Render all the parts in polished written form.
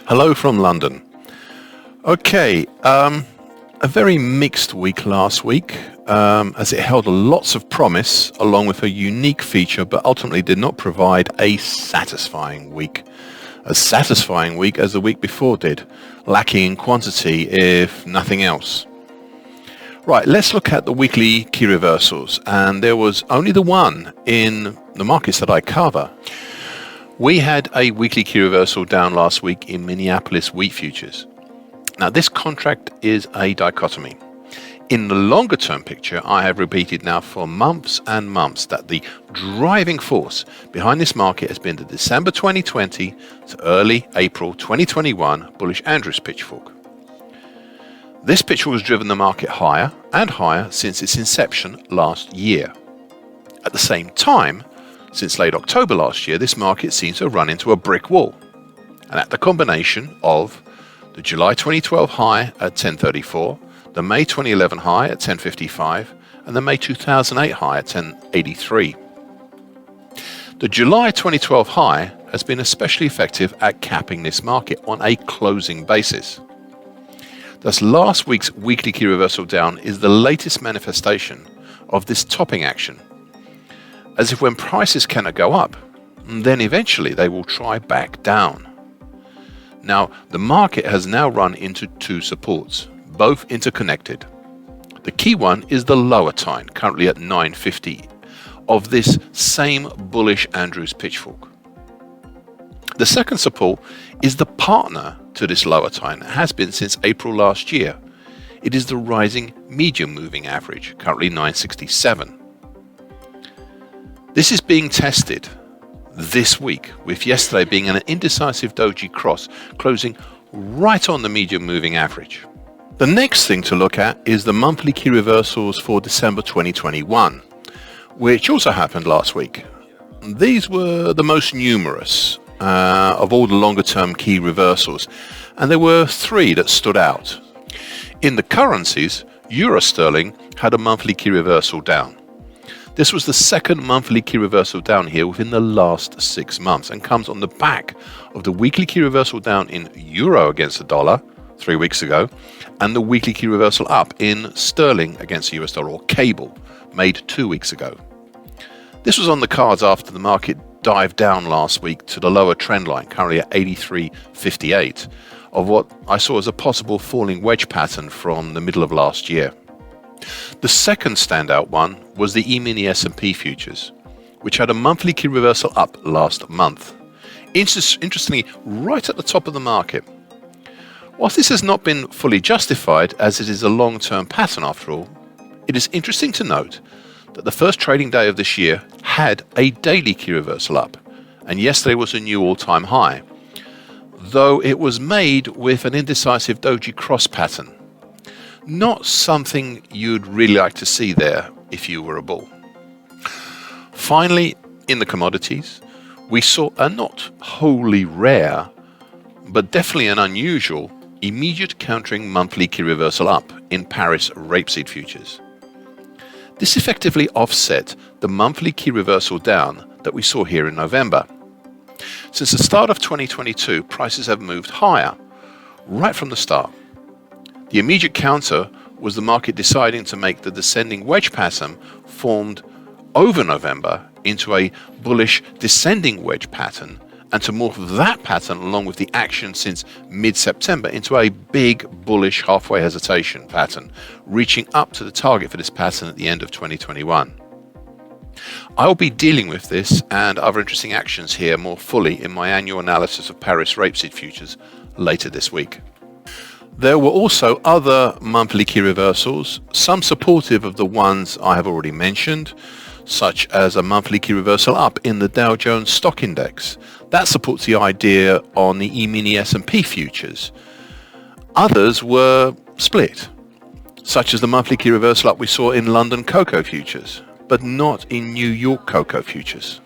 Hello from London. Okay, a very mixed week last week, as it held lots of promise along with a unique feature, but ultimately did not provide a satisfying week. As satisfying week as the week before did, lacking in quantity if nothing else. Right, let's look at the weekly key reversals, and there was only the one in the markets that I cover. We had a weekly key reversal down last week in Minneapolis wheat futures. Now this contract is a dichotomy. In the longer term picture, I have repeated now for months and months that the driving force behind this market has been the December 2020 to early April 2021 bullish Andrews pitchfork. This pitchfork has driven the market higher and higher since its inception last year. At the same time, since late October last year, this market seems to have run into a brick wall. And at the combination of the July 2012 high at 1034, the May 2011 high at 1055, and the May 2008 high at 1083. The July 2012 high has been especially effective at capping this market on a closing basis. Thus, last week's weekly key reversal down is the latest manifestation of this topping action. As if when prices cannot go up, then eventually they will try back down. Now, the market has now run into two supports, both interconnected. The key one is the lower tine, currently at 950, of this same bullish Andrews pitchfork. The second support is the partner to this lower tine, has been since April last year. It is the rising medium moving average, currently 967. This is being tested this week, with yesterday being an indecisive doji cross closing right on the medium moving average. The next thing to look at is the monthly key reversals for December 2021, which also happened last week. These were the most numerous of all the longer term key reversals, and there were three that stood out. In the currencies, Euro sterling had a monthly key reversal down. This was the second monthly key reversal down here within the last 6 months, and comes on the back of the weekly key reversal down in euro against the dollar 3 weeks ago, and the weekly key reversal up in sterling against the US dollar, or cable, made 2 weeks ago. This was on the cards after the market dived down last week to the lower trend line, currently at 83.58, of what I saw as a possible falling wedge pattern from the middle of last year. The second standout one was the EMini S&P futures, which had a monthly key reversal up last month. Interestingly, right at the top of the market. Whilst this has not been fully justified, as it is a long-term pattern after all, it is interesting to note that the first trading day of this year had a daily key reversal up, and yesterday was a new all-time high, though it was made with an indecisive doji cross pattern. Not something you'd really like to see there if you were a bull. Finally, in the commodities, we saw a not wholly rare, but definitely an unusual, immediate countering monthly key reversal up in Paris Rapeseed futures. This effectively offset the monthly key reversal down that we saw here in November. Since the start of 2022, prices have moved higher, right from the start. The immediate counter was the market deciding to make the descending wedge pattern formed over November into a bullish descending wedge pattern, and to morph that pattern along with the action since mid-September into a big bullish halfway hesitation pattern, reaching up to the target for this pattern at the end of 2021. I will be dealing with this and other interesting actions here more fully in my annual analysis of Paris Rapeseed futures later this week. There were also other monthly key reversals, some supportive of the ones I have already mentioned, such as a monthly key reversal up in the Dow Jones Stock Index. That supports the idea on the EMini S&P futures. Others were split, such as the monthly key reversal up we saw in London cocoa futures, but not in New York cocoa futures.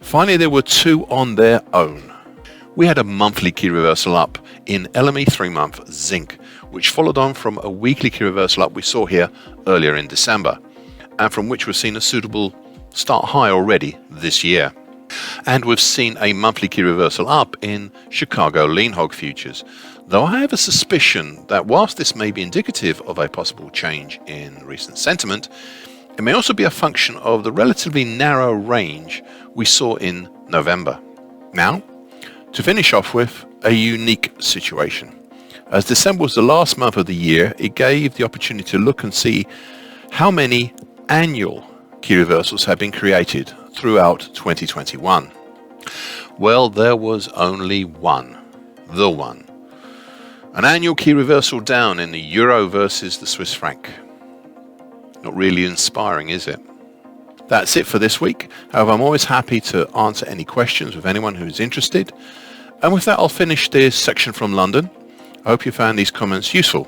Finally, there were two on their own. We had a monthly key reversal up in LME 3-month Zinc, which followed on from a weekly key reversal up we saw here earlier in December, and from which we've seen a suitable start high already this year. And we've seen a monthly key reversal up in Chicago lean hog futures, though I have a suspicion that whilst this may be indicative of a possible change in recent sentiment, it may also be a function of the relatively narrow range we saw in November. Now, to finish off with, a unique situation. As December was the last month of the year, it gave the opportunity to look and see how many annual key reversals have been created throughout 2021. Well, there was only one, the one. An annual key reversal down in the euro versus the Swiss franc. Not really inspiring, is it? That's it for this week. However, I'm always happy to answer any questions with anyone who's interested. And with that, I'll finish this section from London. I hope you found these comments useful.